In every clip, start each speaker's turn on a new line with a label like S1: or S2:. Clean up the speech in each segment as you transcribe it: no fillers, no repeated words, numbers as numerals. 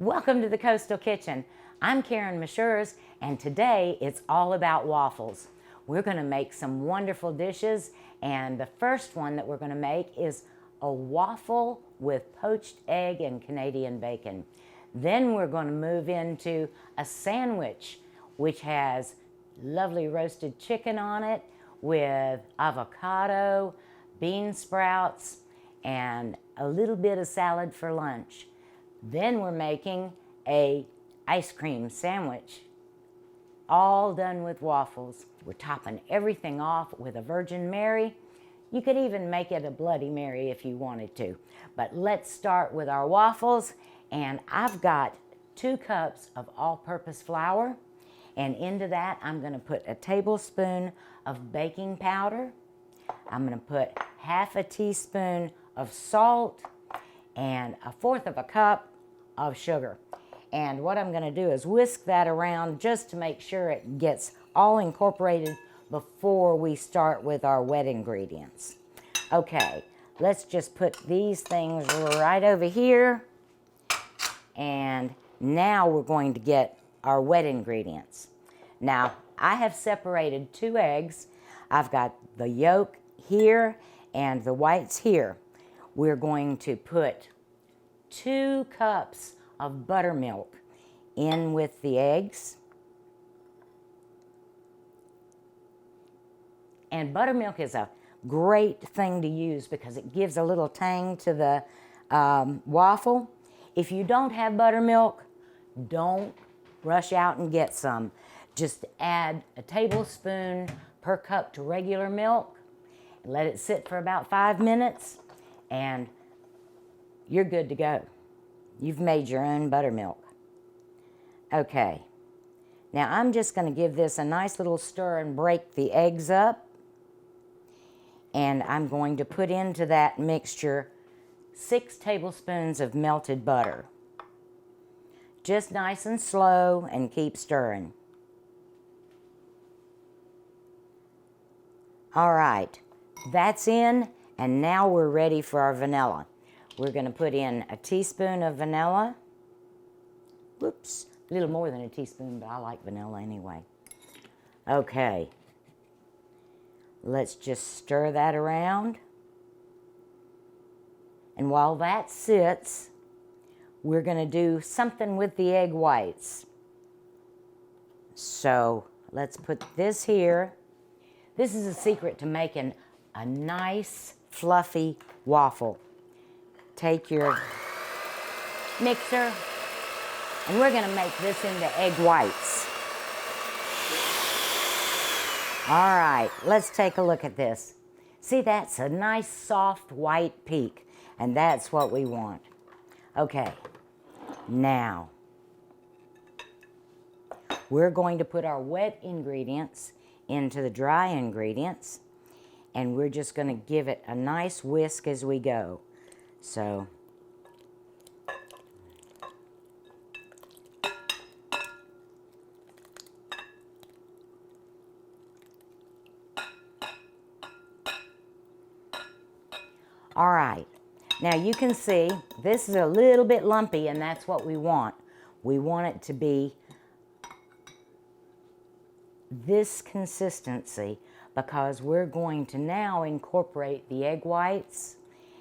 S1: Welcome to the Coastal Kitchen. I'm Karen Mashers, and today it's all about waffles. We're going to make some wonderful dishes, and the first one that we're going to make is a waffle with poached egg and Canadian bacon. Then we're going to move into a sandwich which has lovely roasted chicken on it with avocado, bean sprouts, and a little bit of salad for lunch. Then we're making a ice cream sandwich, all done with waffles. We're topping everything off with a Virgin Mary. You could even make it a Bloody Mary if you wanted to. But let's start with our waffles. And I've got 2 cups of all-purpose flour. And into that, I'm going to put a tablespoon of baking powder. I'm going to put half a teaspoon of salt and 1/4 of a cup of sugar. And what I'm going to do is whisk that around just to make sure it gets all incorporated before we start with our wet ingredients. Okay, let's just put these things right over here. And now we're going to get our wet ingredients. Now, I have separated 2 eggs. I've got the yolk here and the whites here. We're going to put 2 cups of buttermilk in with the eggs. And buttermilk is a great thing to use because it gives a little tang to the waffle. If you don't have buttermilk, don't rush out and get some. Just add a tablespoon per cup to regular milk. Let it sit for about 5 minutes and you're good to go. You've made your own buttermilk. Okay, now I'm just going to give this a nice little stir and break the eggs up. And I'm going to put into that mixture 6 tablespoons of melted butter. Just nice and slow and keep stirring. All right, that's in, and now we're ready for our vanilla. We're going to put in a teaspoon of vanilla. Whoops, a little more than a teaspoon, but I like vanilla anyway. Okay, let's just stir that around. And while that sits, we're going to do something with the egg whites. So let's put this here. This is a secret to making a nice, fluffy waffle. Take your mixer, and we're going to make this into egg whites. All right, let's take a look at this. See, that's a nice, soft, white peak, and that's what we want. Okay, now we're going to put our wet ingredients into the dry ingredients, and we're just going to give it a nice whisk as we go. So all right, now you can see this is a little bit lumpy, and that's what we want. We want it to be this consistency because we're going to now incorporate the egg whites.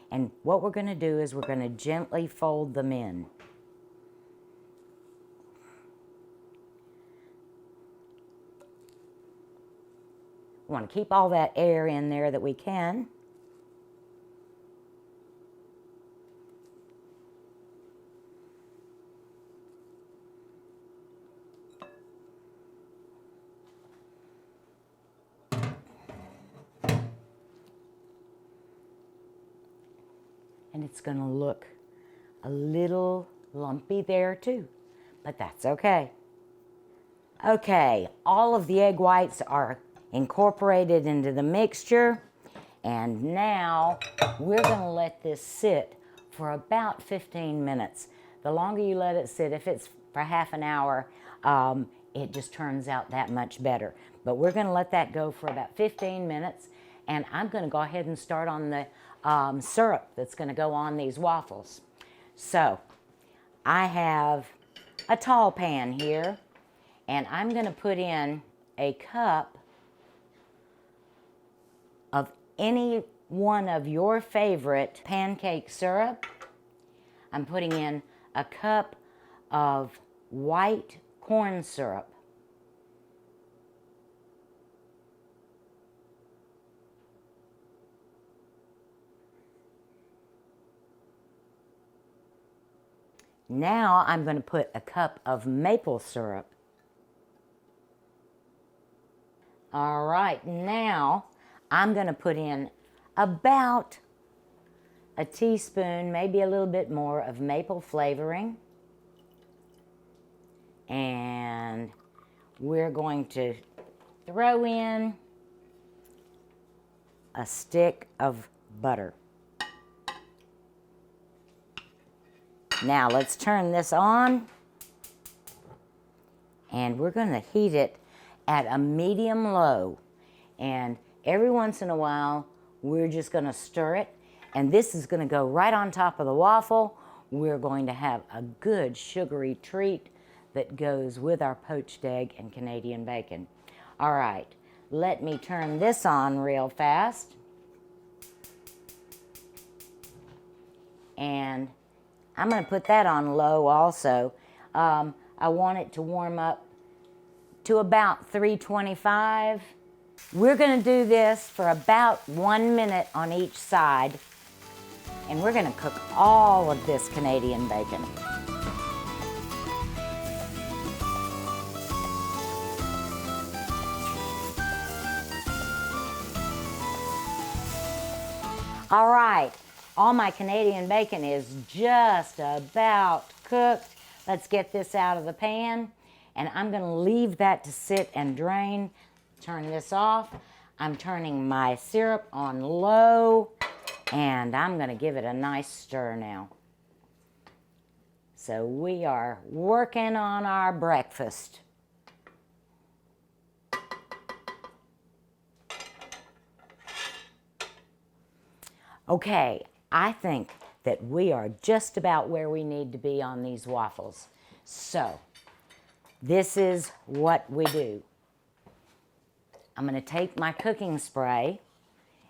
S1: And what we're going to do is we're going to gently fold them in. We want to keep all that air in there that we can. And it's going to look a little lumpy there too, but that's okay. Okay, all of the egg whites are incorporated into the mixture, and now we're going to let this sit for about 15 minutes. The longer you let it sit, if it's for half an hour, it just turns out that much better. But we're going to let that go for about 15 minutes, and I'm going to go ahead and start on the syrup that's going to go on these waffles. So I have a tall pan here, and I'm going to put in a cup of any one of your favorite pancake syrup. I'm putting in a cup of white corn syrup. Now I'm going to put a cup of maple syrup. All right, now I'm going to put in about a teaspoon, maybe a little bit more of maple flavoring. And we're going to throw in a stick of butter. Now let's turn this on, and we're going to heat it at a medium-low. And every once in a while, we're just going to stir it, and this is going to go right on top of the waffle. We're going to have a good sugary treat that goes with our poached egg and Canadian bacon. All right, let me turn this on real fast. And I'm going to put that on low also. I want it to warm up to about 325. We're going to do this for about 1 minute on each side, and we're going to cook all of this Canadian bacon. All right, all my Canadian bacon is just about cooked. Let's get this out of the pan, and I'm going to leave that to sit and drain. Turn this off. I'm turning my syrup on low, and I'm going to give it a nice stir now. So we are working on our breakfast. Okay, I think that we are just about where we need to be on these waffles. So, this is what we do. I'm going to take my cooking spray,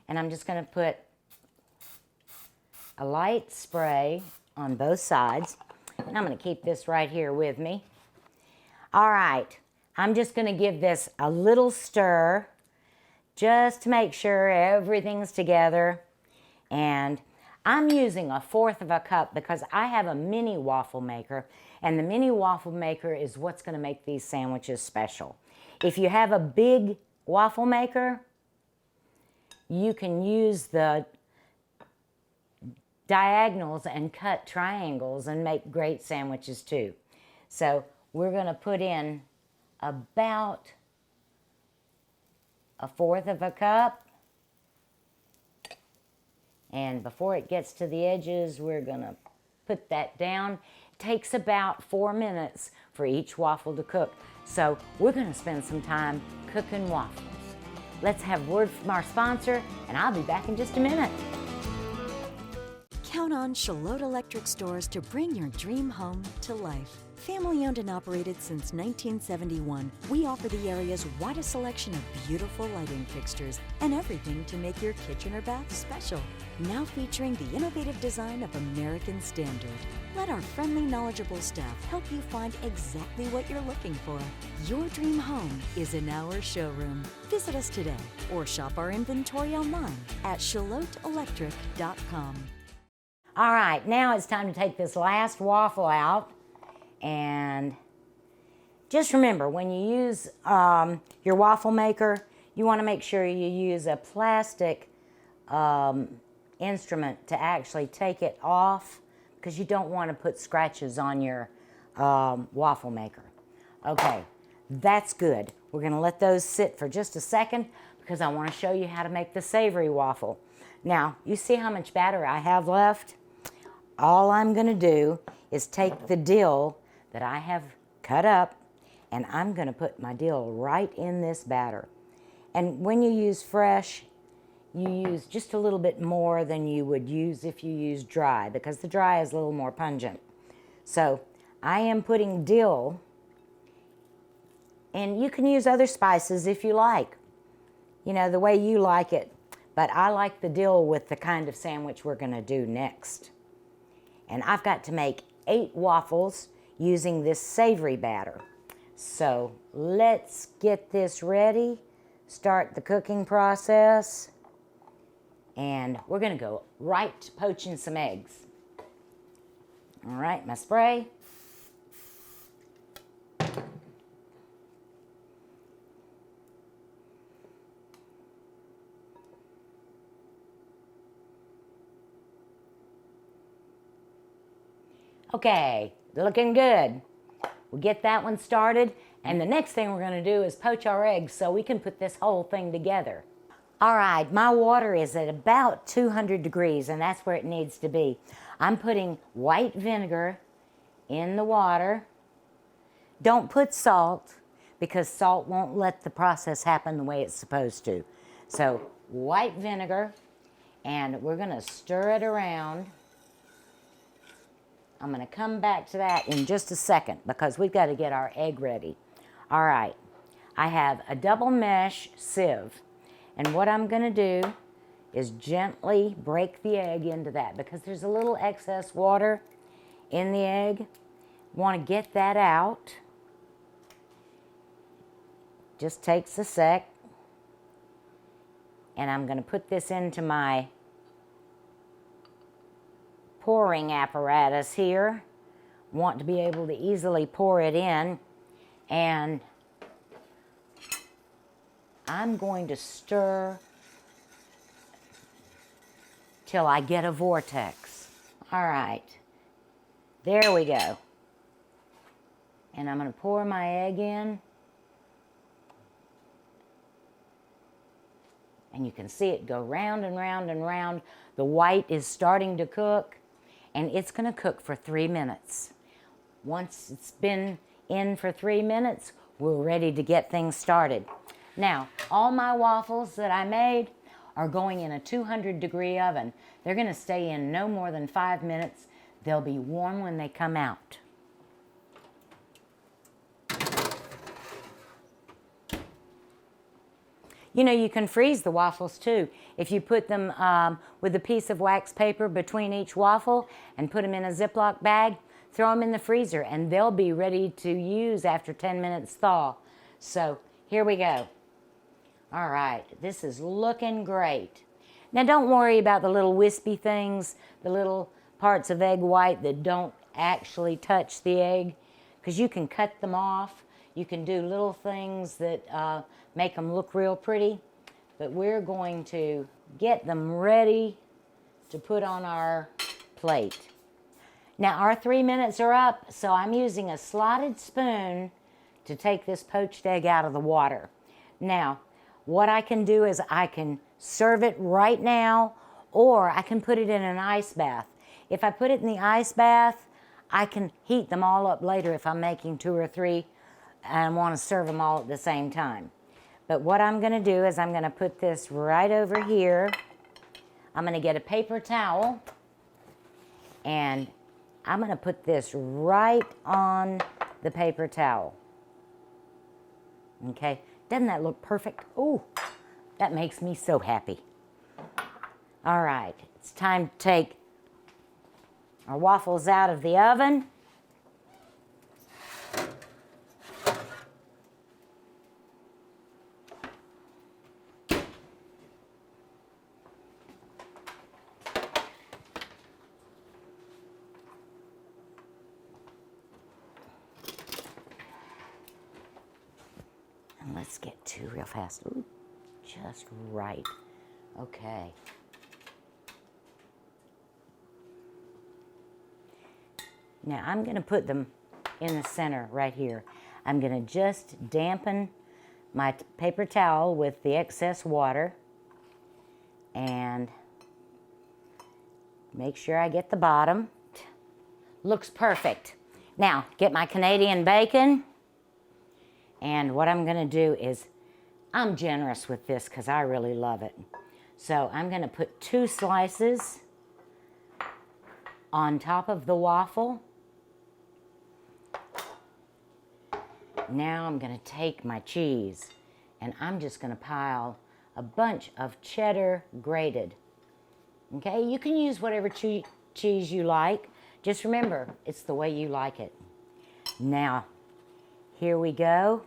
S1: and I'm just going to put a light spray on both sides. And I'm going to keep this right here with me. All right, I'm just going to give this a little stir just to make sure everything's together. And I'm using 1/4 of a cup because I have a mini waffle maker, and the mini waffle maker is what's going to make these sandwiches special. If you have a big waffle maker, you can use the diagonals and cut triangles and make great sandwiches too. So we're going to put in about 1/4 of a cup. And before it gets to the edges, we're going to put that down. It takes about 4 minutes for each waffle to cook. So we're going to spend some time cooking waffles. Let's have word from our sponsor, and I'll be back in just a minute.
S2: Count on Charlotte Electric Stores to bring your dream home to life. Family owned and operated since 1971, we offer the area's widest selection of beautiful lighting fixtures and everything to make your kitchen or bath special. Now featuring the innovative design of American Standard. Let our friendly, knowledgeable staff help you find exactly what you're looking for. Your dream home is in our showroom. Visit us today or shop our inventory online at charlotteelectric.com.
S1: All right, now it's time to take this last waffle out. And just remember, when you use your waffle maker, you want to make sure you use a plastic instrument to actually take it off, because you don't want to put scratches on your waffle maker. Okay, that's good. We're going to let those sit for just a second because I want to show you how to make the savory waffle. Now, you see how much batter I have left? All I'm going to do is take the dill that I have cut up, and I'm going to put my dill right in this batter. And when you use fresh, you use just a little bit more than you would use if you use dry, because the dry is a little more pungent. So I am putting dill, and you can use other spices if you like, you know, the way you like it. But I like the dill with the kind of sandwich we're going to do next. And I've got to make 8 waffles using this savory batter. So let's get this ready, start the cooking process, and we're going to go right to poaching some eggs. All right, my spray. Okay, looking good. We'll get that one started, and the next thing we're going to do is poach our eggs so we can put this whole thing together. All right, my water is at about 200 degrees, and that's where it needs to be. I'm putting white vinegar in the water. Don't put salt, because salt won't let the process happen the way it's supposed to. So white vinegar, and we're going to stir it around. I'm going to come back to that in just a second because we've got to get our egg ready. All right, I have a double mesh sieve, and what I'm going to do is gently break the egg into that because there's a little excess water in the egg. Want to get that out. Just takes a sec. And I'm going to put this into my pouring apparatus here. Want to be able to easily pour it in, and I'm going to stir till I get a vortex. All right, there we go. And I'm going to pour my egg in, and you can see it go round and round and round. The white is starting to cook, and it's going to cook for 3 minutes. Once it's been in for 3 minutes, we're ready to get things started. Now, all my waffles that I made are going in a 200-degree oven. They're going to stay in no more than 5 minutes. They'll be warm when they come out. You know, you can freeze the waffles too. If you put them with a piece of wax paper between each waffle and put them in a Ziploc bag, throw them in the freezer, and they'll be ready to use after 10 minutes thaw. So here we go. All right, this is looking great. Now don't worry about the little wispy things, the little parts of egg white that don't actually touch the egg, because you can cut them off. You can do little things that make them look real pretty, but we're going to get them ready to put on our plate. Now our 3 minutes are up, so I'm using a slotted spoon to take this poached egg out of the water. Now, what I can do is I can serve it right now, or I can put it in an ice bath. If I put it in the ice bath, I can heat them all up later if I'm making 2 or 3 and want to serve them all at the same time. But what I'm going to do is I'm going to put this right over here. I'm going to get a paper towel, and I'm going to put this right on the paper towel. Okay, doesn't that look perfect? Oh, that makes me so happy. All right, it's time to take our waffles out of the oven. And let's get 2 real fast. Ooh, just right. Okay. Now I'm going to put them in the center right here. I'm going to just dampen my paper towel with the excess water and make sure I get the bottom. Looks perfect. Now, get my Canadian bacon, and what I'm going to do is, I'm generous with this because I really love it. So I'm going to put 2 slices on top of the waffle. Now I'm going to take my cheese and I'm just going to pile a bunch of cheddar grated. Okay, you can use whatever cheese you like. Just remember, it's the way you like it. Now, here we go.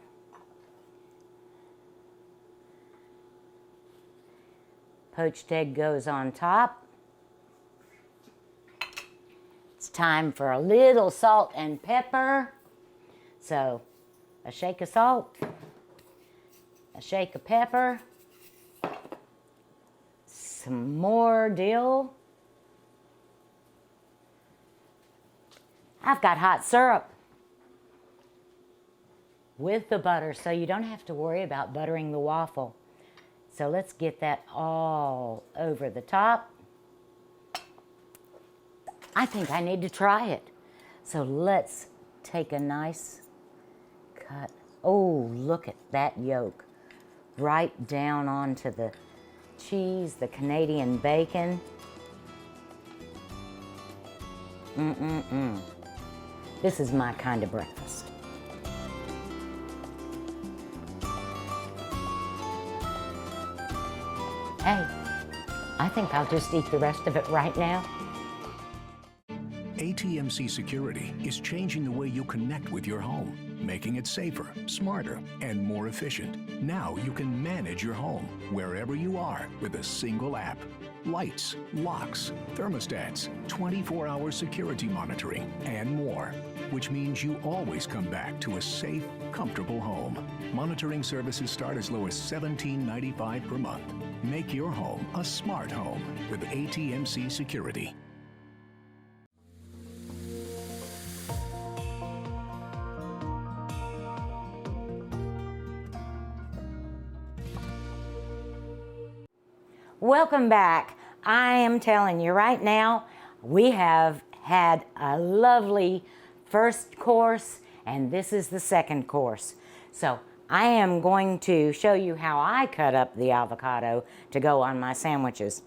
S1: Poached egg goes on top. It's time for a little salt and pepper. So, a shake of salt, a shake of pepper, some more dill. I've got hot syrup with the butter, so you don't have to worry about buttering the waffle. So let's get that all over the top. I think I need to try it. So let's take a nice cut. Oh, look at that yolk. Right down onto the cheese, the Canadian bacon. This is my kind of breakfast. Hey, I think I'll just eat the rest of it right now.
S3: ATMC Security is changing the way you connect with your home, making it safer, smarter, and more efficient. Now you can manage your home wherever you are with a single app. Lights, locks, thermostats, 24-hour security monitoring, and more. Which means you always come back to a safe, comfortable home. Monitoring services start as low as $17.95 per month. Make your home a smart home with ATMC Security.
S1: Welcome back. I am telling you right now, we have had a lovely first course, and this is the second course. So I am going to show you how I cut up the avocado to go on my sandwiches.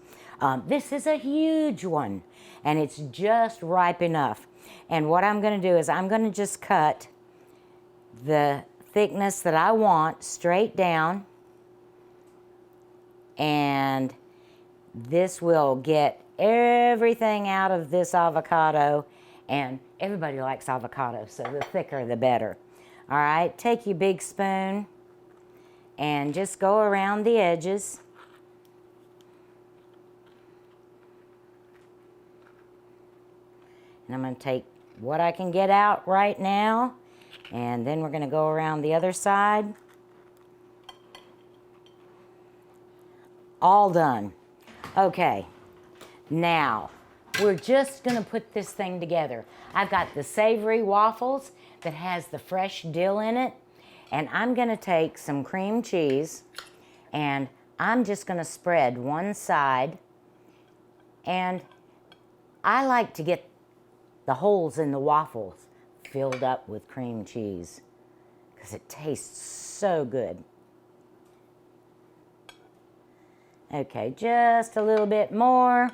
S1: This is a huge one, and it's just ripe enough. And what I'm going to do is I'm going to just cut the thickness that I want straight down, and this will get everything out of this avocado, and everybody likes avocado, so the thicker the better. All right, take your big spoon and just go around the edges. And I'm going to take what I can get out right now, and then we're going to go around the other side. All done. Okay, now we're just going to put this thing together. I've got the savory waffles that has the fresh dill in it, and I'm going to take some cream cheese, and I'm just going to spread one side, and I like to get the holes in the waffles filled up with cream cheese because it tastes so good. Okay, just a little bit more.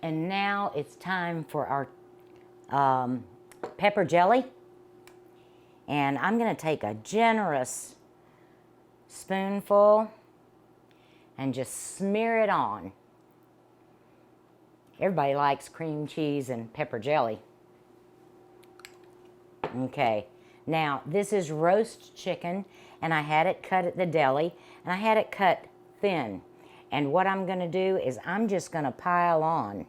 S1: And now it's time for our pepper jelly. And I'm going to take a generous spoonful and just smear it on. Everybody likes cream cheese and pepper jelly. Okay. Now, this is roast chicken, and I had it cut at the deli, and I had it cut thin. And what I'm going to do is I'm just going to pile on.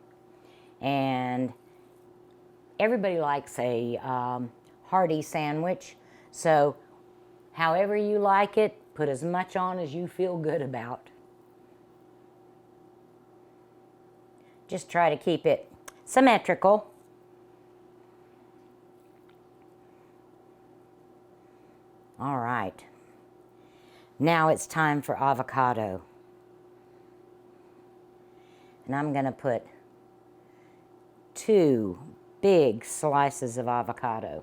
S1: And everybody likes a hearty sandwich, so however you like it, put as much on as you feel good about. Just try to keep it symmetrical. All right, now it's time for avocado. And I'm going to put 2 big slices of avocado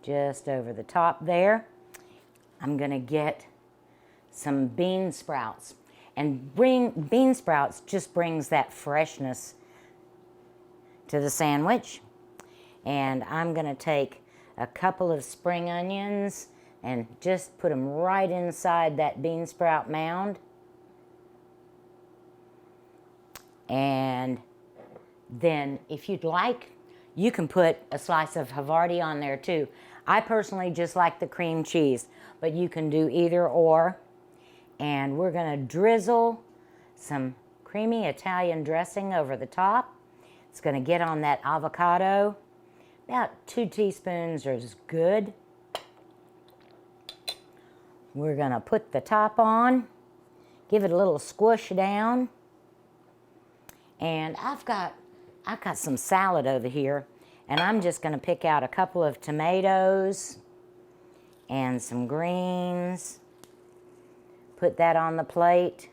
S1: just over the top there. I'm going to get some bean sprouts. And bean sprouts just brings that freshness to the sandwich. And I'm going to take a couple of spring onions and just put them right inside that bean sprout mound. And then if you'd like, you can put a slice of Havarti on there too. I personally just like the cream cheese, but you can do either or. And we're going to drizzle some creamy Italian dressing over the top. It's going to get on that avocado. About 2 teaspoons is good. We're going to put the top on, give it a little squish down. And I've got some salad over here, and I'm just going to pick out a couple of tomatoes and some greens. Put that on the plate.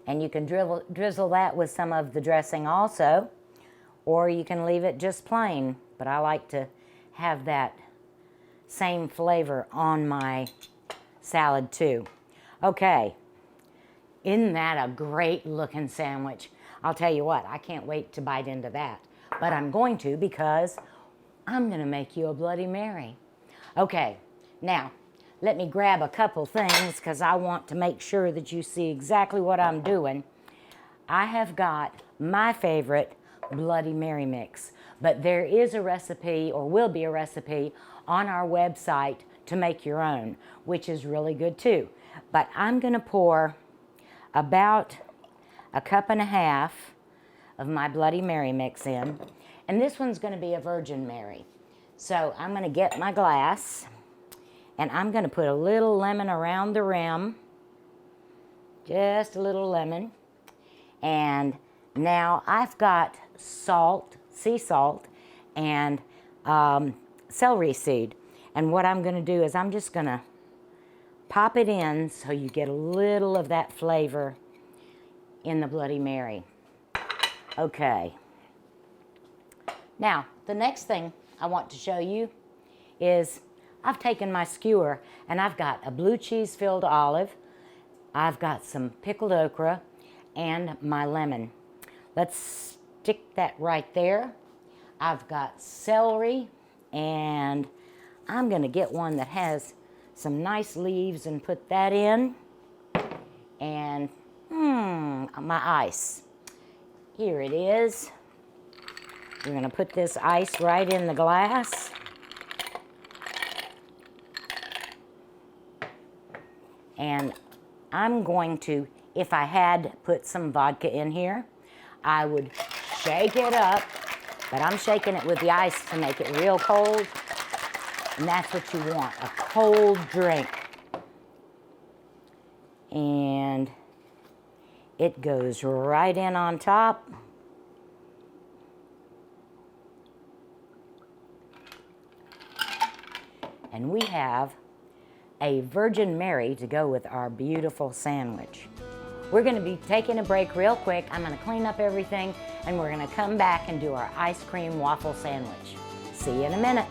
S1: And you can drizzle that with some of the dressing also, or you can leave it just plain, but I like to have that same flavor on my salad too. Okay, isn't that a great looking sandwich? I'll tell you what, I can't wait to bite into that, but I'm going to because I'm gonna make you a Bloody Mary. Okay, now let me grab a couple things because I want to make sure that you see exactly what I'm doing. I have got my favorite Bloody Mary mix, but there is a recipe, or will be a recipe, on our website to make your own, which is really good too. But I'm going to pour about 1.5 cups of my Bloody Mary mix in, and this one's going to be a Virgin Mary. So I'm going to get my glass, and I'm going to put a little lemon around the rim, just a little lemon. And now I've got salt, sea salt, and celery seed. And what I'm going to do is I'm just going to pop it in so you get a little of that flavor in the Bloody Mary. Okay. Now, the next thing I want to show you is I've taken my skewer and I've got a blue cheese filled olive, I've got some pickled okra, and my lemon. Let's stick that right there. I've got celery, and I'm going to get one that has some nice leaves and put that in. And my ice. Here it is. We're going to put this ice right in the glass. And I'm going to, if I had put some vodka in here, I would shake it up, but I'm shaking it with the ice to make it real cold. And that's what you want, a cold drink. And it goes right in on top. And we have a Virgin Mary to go with our beautiful sandwich. We're going to be taking a break real quick. I'm going to clean up everything, and we're going to come back and do our ice cream waffle sandwich. See you in a minute.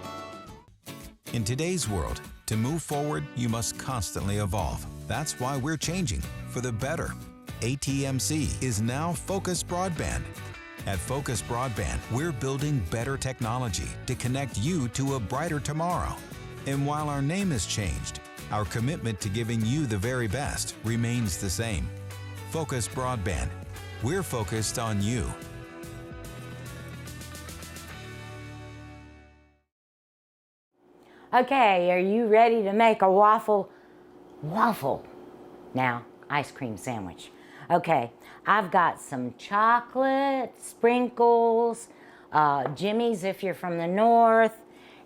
S4: In today's world, to move forward, you must constantly evolve. That's why we're changing for the better. ATMC is now Focus Broadband. At Focus Broadband, we're building better technology to connect you to a brighter tomorrow. And while our name has changed, our commitment to giving you the very best remains the same. Focus Broadband. We're focused on you.
S1: Okay, are you ready to make a waffle? Now, ice cream sandwich. Okay, I've got some chocolate, sprinkles, Jimmy's if you're from the north,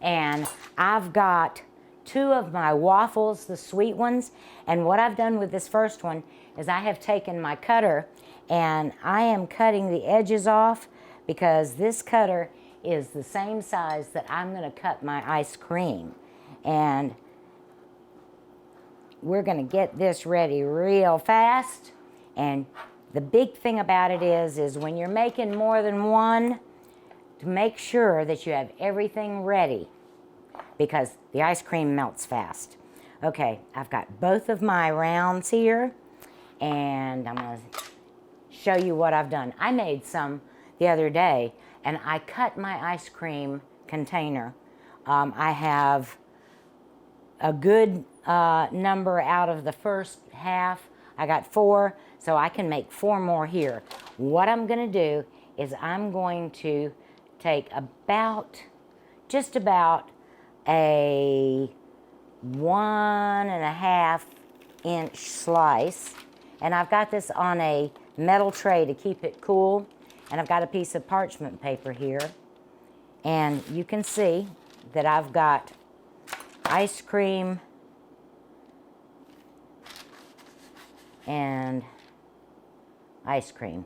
S1: and I've got 2 of my waffles, the sweet ones. And what I've done with this first one is I have taken my cutter and I am cutting the edges off because this cutter is the same size that I'm going to cut my ice cream. And we're going to get this ready real fast. And the big thing about it is when you're making more than one, to make sure that you have everything ready because the ice cream melts fast. Okay, I've got both of my rounds here, and I'm going to show you what I've done. I made some the other day, and I cut my ice cream container. I have a good number out of the first half. I got 4, so I can make 4 more here. What I'm gonna do is I'm going to take just about a 1.5 inch slice, and I've got this on a metal tray to keep it cool, and I've got a piece of parchment paper here, and you can see that I've got ice cream and ice cream.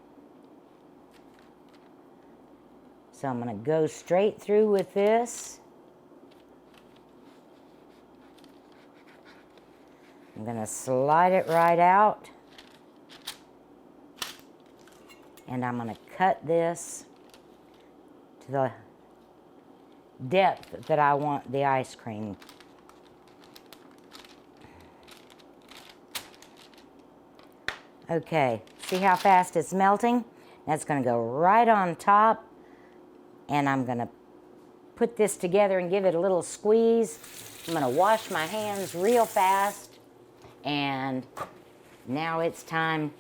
S1: So I'm going to go straight through with this. I'm going to slide it right out. And I'm going to cut this to the depth that I want the ice cream. Okay, see how fast it's melting? That's going to go right on top. And I'm going to put this together and give it a little squeeze. I'm going to wash my hands real fast. And now it's time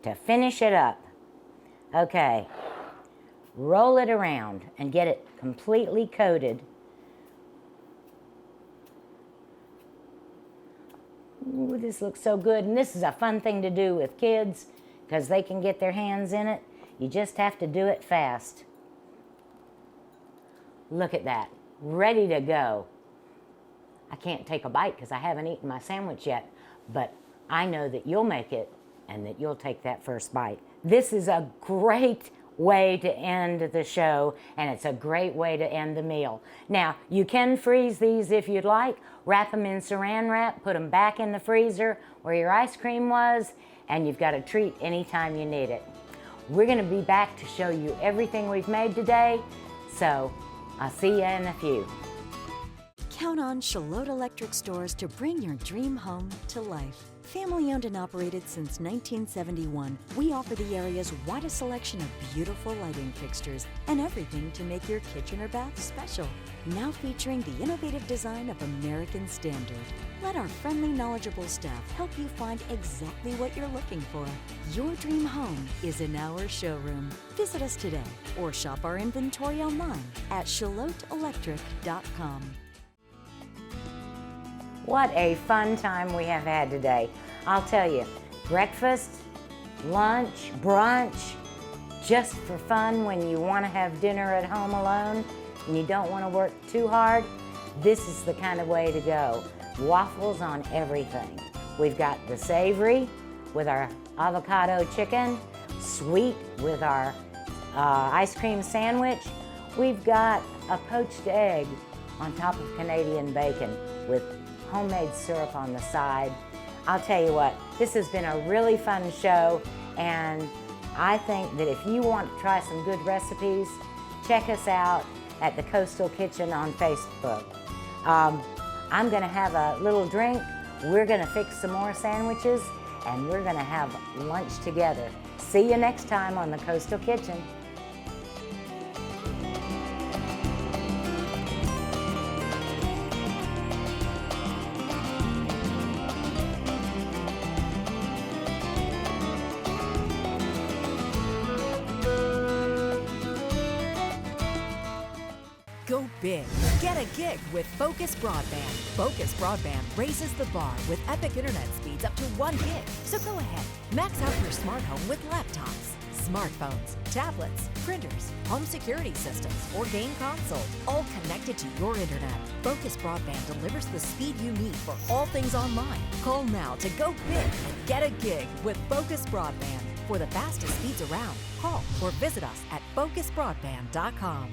S1: to finish it up. Okay, roll it around and get it completely coated. Ooh, this looks so good. And this is a fun thing to do with kids because they can get their hands in it. You just have to do it fast. Look at that, ready to go. I can't take a bite because I haven't eaten my sandwich yet, but I know that you'll make it and that you'll take that first bite. This is a great way to end the show, and it's a great way to end the meal. Now, you can freeze these if you'd like, wrap them in saran wrap, put them back in the freezer where your ice cream was, and you've got a treat anytime you need it. We're gonna be back to show you everything we've made today, so I'll see you in a few.
S2: Count on Charlotte Electric Stores to bring your dream home to life. Family owned and operated since 1971, we offer the area's widest selection of beautiful lighting fixtures and everything to make your kitchen or bath special. Now featuring the innovative design of American Standard. Let our friendly, knowledgeable staff help you find exactly what you're looking for. Your dream home is in our showroom. Visit us today or shop our inventory online at charlotteelectric.com.
S1: What a fun time we have had today. I'll tell you, breakfast, lunch, brunch, just for fun when you want to have dinner at home alone and you don't want to work too hard, this is the kind of way to go. Waffles on everything. We've got the savory with our avocado chicken, sweet with our ice cream sandwich. We've got a poached egg on top of Canadian bacon with homemade syrup on the side. I'll tell you what, this has been a really fun show, and I think that if you want to try some good recipes, check us out at the Coastal Kitchen on Facebook. I'm gonna have a little drink, we're gonna fix some more sandwiches, and we're gonna have lunch together. See you next time on the Coastal Kitchen.
S5: Go big. Get a gig with Focus Broadband. Focus Broadband raises the bar with epic internet speeds up to 1 gig. So go ahead, max out your smart home with laptops, smartphones, tablets, printers, home security systems, or game consoles, all connected to your internet. Focus Broadband delivers the speed you need for all things online. call now to go big and get a gig with Focus Broadband. For the fastest speeds around, call or visit us at focusbroadband.com.